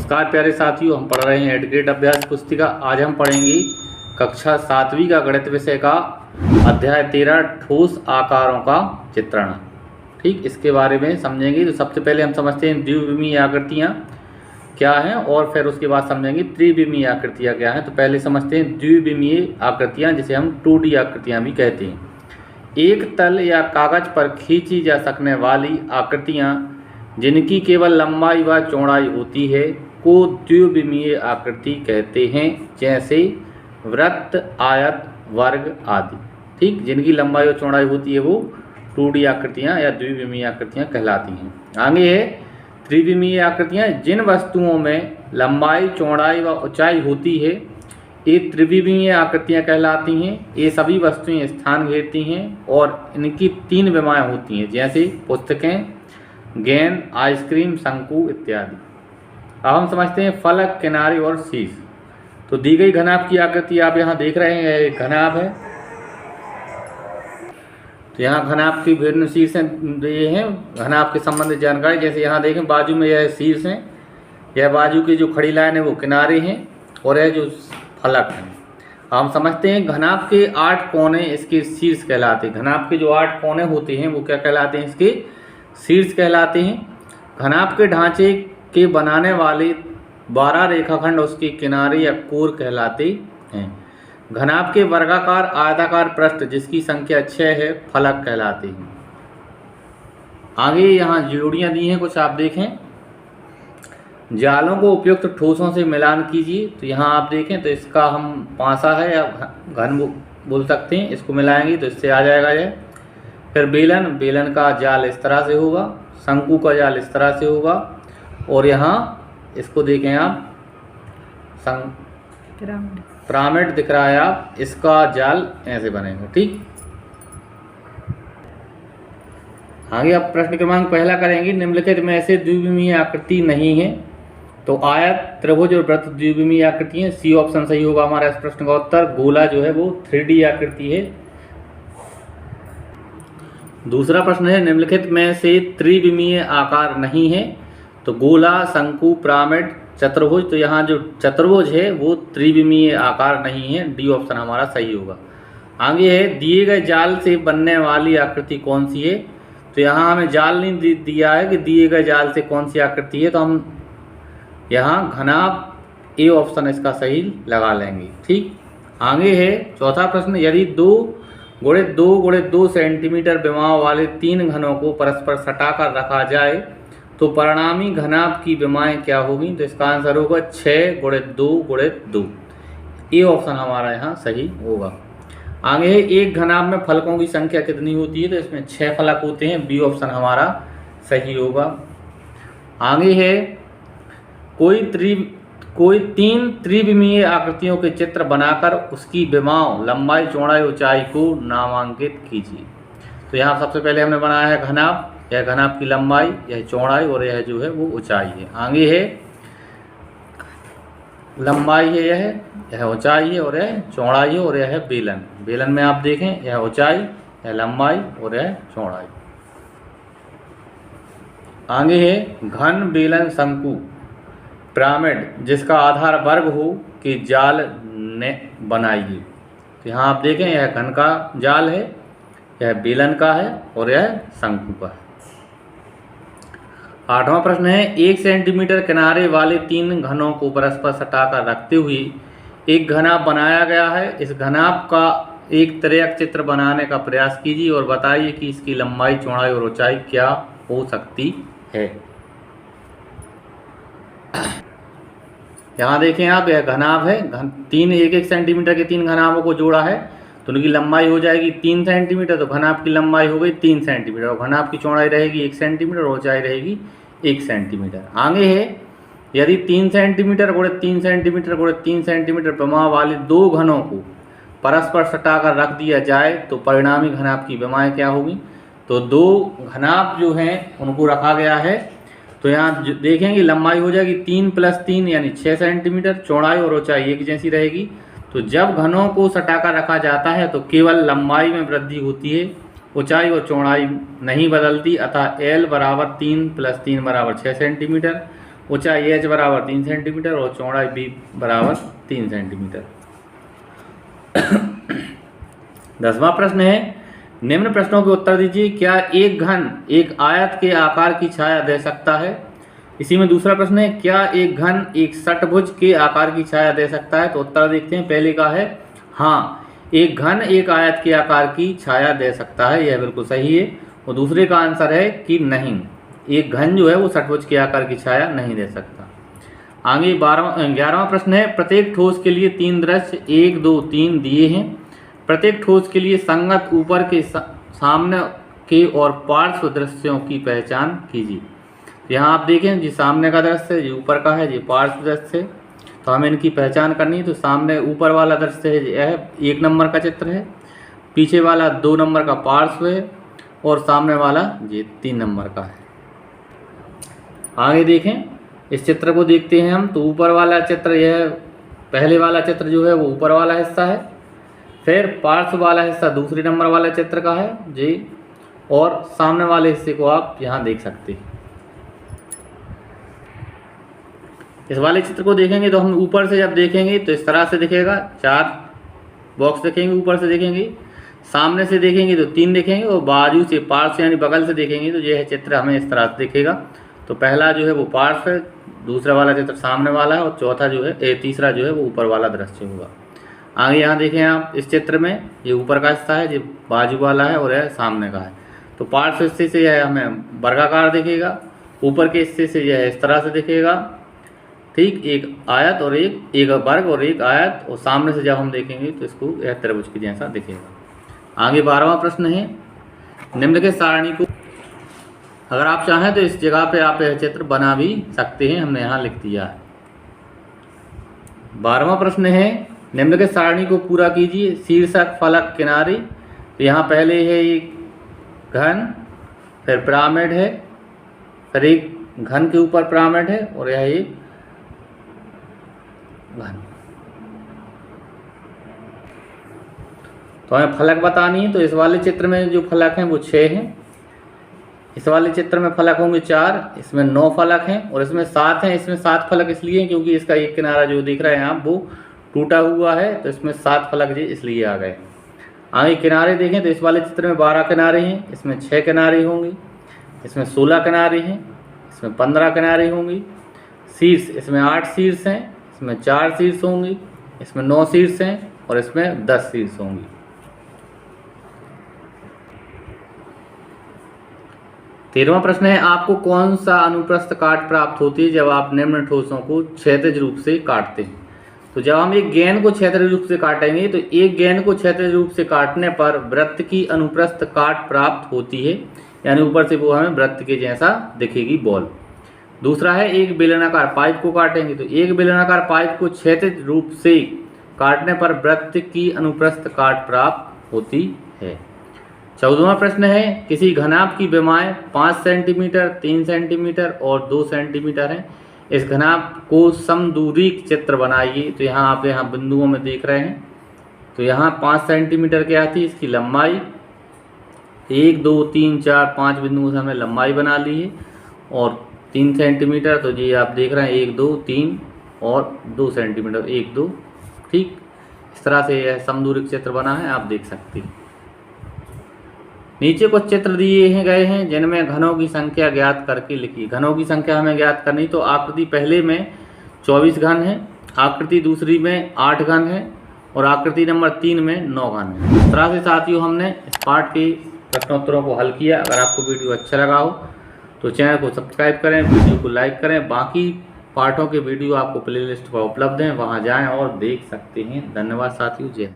नमस्कार प्यारे साथियों, हम पढ़ रहे हैं एड ग्रेड अभ्यास पुस्तिका। आज हम पढ़ेंगे कक्षा 7वीं का गणित विषय का अध्याय 13 ठोस आकारों का चित्रण। ठीक, इसके बारे में समझेंगे। तो सबसे पहले हम समझते हैं द्विविमीय आकृतियाँ क्या हैं और फिर उसके बाद समझेंगे त्रिविमीय आकृतियाँ क्या हैं। तो पहले समझते हैं द्विविमीय आकृतियाँ, जिसे हम 2D आकृतियाँ भी कहते हैं। एक तल या कागज पर खींची जा सकने वाली आकृतियाँ जिनकी केवल लंबाई व चौड़ाई होती है को द्विविमीय आकृति कहते हैं, जैसे वृत्त, आयत, वर्ग आदि। ठीक, जिनकी लंबाई और चौड़ाई होती है वो 2D आकृतियाँ या द्विविमीय आकृतियाँ कहलाती हैं। आगे है त्रिविमीय आकृतियाँ। जिन वस्तुओं में लंबाई, चौड़ाई व ऊंचाई होती है ये त्रिविमीय आकृतियाँ कहलाती हैं। ये सभी वस्तुएं स्थान घेरती हैं और इनकी 3 विमाएँ होती हैं, जैसे पुस्तकें, गेंद, आइसक्रीम, शंकु इत्यादि। अब हम समझते हैं फलक, किनारे और शीर्ष। तो दी गई घनाभ की आकृति आप यहाँ देख रहे हैं, एक घनाभ है। तो यहाँ घनाभ की विभिन्न शीर्ष ये हैं घनाभ के संबंधित जानकारी। जैसे यहाँ देखें बाजू में यह शीर्ष हैं, यह बाजू की जो खड़ी लाइन है वो किनारे हैं और यह जो फलक हैं। हम समझते हैं घनाभ के 8 कोने इसके शीर्ष कहलाते हैं। घनाभ के जो 8 कोने होते हैं वो क्या कहलाते हैं? इसके शीर्ष कहलाते हैं। घनाभ के ढांचे के बनाने वाले 12 रेखाखंड उसके किनारे या कोर कहलाते हैं। घनाभ के वर्गाकार आयताकार पृष्ठ जिसकी संख्या 6 है फलक कहलाते हैं। आगे यहाँ जोड़ियाँ दी हैं कुछ, आप देखें। जालों को उपयुक्त ठोसों से मिलान कीजिए। तो यहाँ आप देखें तो इसका हम पासा है या घन बोल सकते हैं, इसको मिलाएंगे तो इससे आ जाएगा यह। फिर बेलन का जाल इस तरह से होगा, शंकु का जाल इस तरह से होगा और यहाँ इसको देखें आप पिरामिड दिख रहा है, आप इसका जाल ऐसे बनेगा। ठीक, आगे आप प्रश्न क्रमांक पहला करेंगे। निम्नलिखित में से द्विविमीय आकृति नहीं है। तो आयत, त्रिभुज और वृत्त द्विविमीय आकृति है। सी ऑप्शन सही होगा हमारा इस प्रश्न का उत्तर। गोला जो है वो 3D आकृति है। दूसरा प्रश्न है निम्नलिखित में से त्रिविमीय आकार नहीं है। तो गोला, शंकु, पिरामिड, चतुर्भुज। तो यहाँ जो चतुर्भुज है वो त्रिविमीय आकार नहीं है। डी ऑप्शन हमारा सही होगा। आगे है दिए गए जाल से बनने वाली आकृति कौन सी है। तो यहाँ हमें जाल नहीं दिया है कि दिए गए जाल से कौन सी आकृति है, तो हम यहाँ घनाभ ए ऑप्शन इसका सही लगा लेंगे। ठीक, आगे है चौथा प्रश्न। यदि 2x2 सेंटीमीटर विमाओं वाले 3 घनों को परस्पर सटाकर रखा जाए तो परिणामी घनाभ की विमाएँ क्या होगी। तो इसका आंसर होगा 6x2x2। ए ऑप्शन हमारा यहाँ सही होगा। आगे है एक घनाभ में फलकों की संख्या कितनी होती है। तो इसमें 6 फलक होते हैं। बी ऑप्शन हमारा सही होगा। आगे है कोई 3 त्रिविमीय आकृतियों के चित्र बनाकर उसकी विमाओं, लंबाई, चौड़ाई, ऊंचाई को नामांकित कीजिए। तो यहाँ सबसे पहले हमने बनाया है घनाभ। यह घनाभ की लंबाई, यह चौड़ाई और यह जो है वो ऊंचाई है। आगे है लंबाई है, यह ऊंचाई है और यह चौड़ाई है और यह है बेलन में आप देखें यह ऊंचाई, यह लंबाई और यह चौड़ाई। आगे है घन, बेलन, शंकु, पिरामिड जिसका आधार वर्ग हो कि जाल ने बनाइए। तो यहाँ आप देखें यह घन का जाल है, यह बेलन का है और यह शंकु का है। 8वां प्रश्न है 1 सेंटीमीटर किनारे वाले 3 घनों को परस्पर सटाकर रखते हुए एक घनाभ बनाया गया है। इस घनाभ का एक तिर्यक चित्र बनाने का प्रयास कीजिए और बताइए कि इसकी लंबाई, चौड़ाई और ऊंचाई क्या हो सकती है। यहाँ देखें आप, यह घनाभ है। 1 सेंटीमीटर के 3 घनाभों को जोड़ा है तो उनकी लंबाई हो जाएगी 3 सेंटीमीटर। तो घनाभ की लंबाई हो गई 3 सेंटीमीटर और घनाभ की चौड़ाई रहेगी 1 सेंटीमीटर और ऊंचाई रहेगी 1 सेंटीमीटर। आगे है यदि 3 सेंटीमीटर गुणे 3 सेंटीमीटर गुणे 3 सेंटीमीटर विमा वाले 2 घनों को परस्पर सटाकर रख दिया जाए तो परिणामी घनाभ की विमाएँ क्या होगी। तो 2 घनाभ जो हैं उनको रखा गया है। तो यहाँ देखेंगे लंबाई हो जाएगी 3 + 3 यानी 6 सेंटीमीटर। चौड़ाई और ऊंचाई एक जैसी रहेगी। तो जब घनों को सटाकर रखा जाता है तो केवल लंबाई में वृद्धि होती है, ऊंचाई और चौड़ाई नहीं बदलती। अतः L = 3 + 3 = 6 सेंटीमीटर ऊंचाई h बराबर 3 सेंटीमीटर और चौड़ाई b बराबर 3 सेंटीमीटर। 10वां प्रश्न है, निम्न प्रश्नों के उत्तर दीजिए। क्या एक घन एक आयत के आकार की छाया दे सकता है? इसी में दूसरा प्रश्न है, क्या एक घन एक षट्भुज के आकार की छाया दे सकता है? तो उत्तर देखते हैं। पहले का है हाँ, एक घन एक आयत के आकार की छाया दे सकता है, यह बिल्कुल सही है। और दूसरे का आंसर है कि नहीं, एक घन जो है वो षट्भुज के आकार की छाया नहीं दे सकता। आगे 11वां प्रश्न है, प्रत्येक ठोस के लिए 3 दृश्य 1, 2, 3 दिए हैं। प्रत्येक ठोस के लिए संगत ऊपर के सामने के और पार्श्व दृश्यों की पहचान कीजिए। यहाँ आप देखें, जी सामने का दृश्य, जी ऊपर का है, जी पार्श्व दृश्य है। तो हमें इनकी पहचान करनी है। तो सामने ऊपर वाला दृश्य है, यह 1 नंबर का चित्र है। पीछे वाला 2 नंबर का पार्श्व है और सामने वाला जी 3 नंबर का है। आगे देखें, इस चित्र को देखते हैं हम। तो ऊपर वाला चित्र, यह पहले वाला चित्र जो है वो ऊपर वाला हिस्सा है। फिर पार्श्व वाला हिस्सा दूसरे नंबर वाले चित्र का है जी, और सामने वाले हिस्से को आप यहाँ देख सकते हैं। इस वाले चित्र को देखेंगे तो हम ऊपर से जब देखेंगे तो इस तरह से दिखेगा, 4 बॉक्स देखेंगे ऊपर से देखेंगे। सामने से देखेंगे तो 3 देखेंगे और बाजू से पार्श्व यानी बगल से देखेंगे तो यह चित्र हमें इस तरह से दिखेगा। तो पहला जो है वो पार्श्व है, दूसरा वाला चित्र सामने वाला है और चौथा जो है तीसरा जो है वो ऊपर वाला दृश्य होगा। आगे यहाँ देखें आप, इस चित्र में ये ऊपर का हिस्सा है, ये बाजू वाला है और यह सामने का है। तो पार्श्व हिस्से से यह हमें वर्गाकार दिखेगा, ऊपर के हिस्से से यह इस तरह से दिखेगा, ठीक, एक आयत और एक वर्ग और एक आयत, और सामने से जब हम देखेंगे तो इसको यह त्रिभुज के जैसा दिखेगा। आगे 12वां प्रश्न है, निम्नलिखित सारणी को, अगर आप चाहें तो इस जगह पे आप यह चित्र बना भी सकते हैं, हमने यहाँ लिख दिया है। 12वां प्रश्न है, निम्नलिखित सारणी को पूरा कीजिए। शीर्षक, फलक, किनारे। तो यहाँ पहले है एक घन, फिर पिरामिड है, फिर एक घन के ऊपर पिरामिड है और यह एक घन। तो हमें फलक बतानी है। तो इस वाले चित्र में जो फलक हैं वो 6 हैं। इस वाले चित्र में फलक होंगे 4, इसमें 9 फलक हैं और इसमें 7 हैं। इसमें 7 फलक इसलिए हैं क्योंकि इसका एक किनारा जो दिख रहा है आप वो टूटा हुआ है, तो इसमें 7 फलक जी इसलिए आ गए। आगे किनारे देखें तो इस वाले चित्र में 12 किनारे हैं, इसमें 6 किनारे होंगे, इसमें 16 किनारे हैं, इसमें 15 किनारे होंगी। शीर्ष, इसमें 8 शीर्ष हैं, इसमें 4 शीर्ष होंगी, इसमें 9 शीर्ष हैं और इसमें 10 शीर्ष होंगी। 13वां प्रश्न है, आपको कौन सा अनुप्रस्थ काट प्राप्त होती है जब आप निम्न ठोसों को क्षैतिज रूप से काटते हैं? तो जब हम एक गेंद को क्षैतिज रूप से काटेंगे तो एक गेंद को क्षैतिज रूप से काटने पर वृत्त की अनुप्रस्थ काट प्राप्त होती है, यानी ऊपर से वो हमें वृत्त के जैसा दिखेगी बॉल। दूसरा है, एक बेलनाकार पाइप को काटेंगे तो एक बेलनाकार पाइप को क्षैतिज रूप से काटने पर वृत्त की अनुप्रस्थ काट प्राप्त होती है। 14वां प्रश्न है, किसी घनाभ की विमाएं 5 सेंटीमीटर, 3 सेंटीमीटर और 2 सेंटीमीटर है। इस घनाभ को समदूरी चित्र बनाइए। तो यहाँ आप यहाँ बिंदुओं में देख रहे हैं। तो यहाँ 5 सेंटीमीटर की आती है इसकी लंबाई, 1, 2, 3, 4, 5 बिंदुओं से हमने लंबाई बना ली है। और 3 सेंटीमीटर, तो ये आप देख रहे हैं 1, 2, 3 और 2 सेंटीमीटर, 1, 2, ठीक, इस तरह से यह समदूरी चित्र बना है, आप देख सकते हैं। नीचे कुछ चित्र दिए गए हैं जिनमें घनों की संख्या ज्ञात करके लिखिए। घनों की संख्या हमें ज्ञात करनी, तो आकृति पहले में 24 घन है, आकृति दूसरी में 8 घन है और आकृति नंबर 3 में 9 घन है। इस तरह से साथियों हमने इस पाठ के प्रश्नोत्तरों को हल किया। अगर आपको वीडियो अच्छा लगा हो तो चैनल को सब्सक्राइब करें, वीडियो को लाइक करें। बाकी पाठों के वीडियो आपको प्लेलिस्ट पर उपलब्ध हैं, वहाँ जाएँ और देख सकते हैं। धन्यवाद साथियों, जय।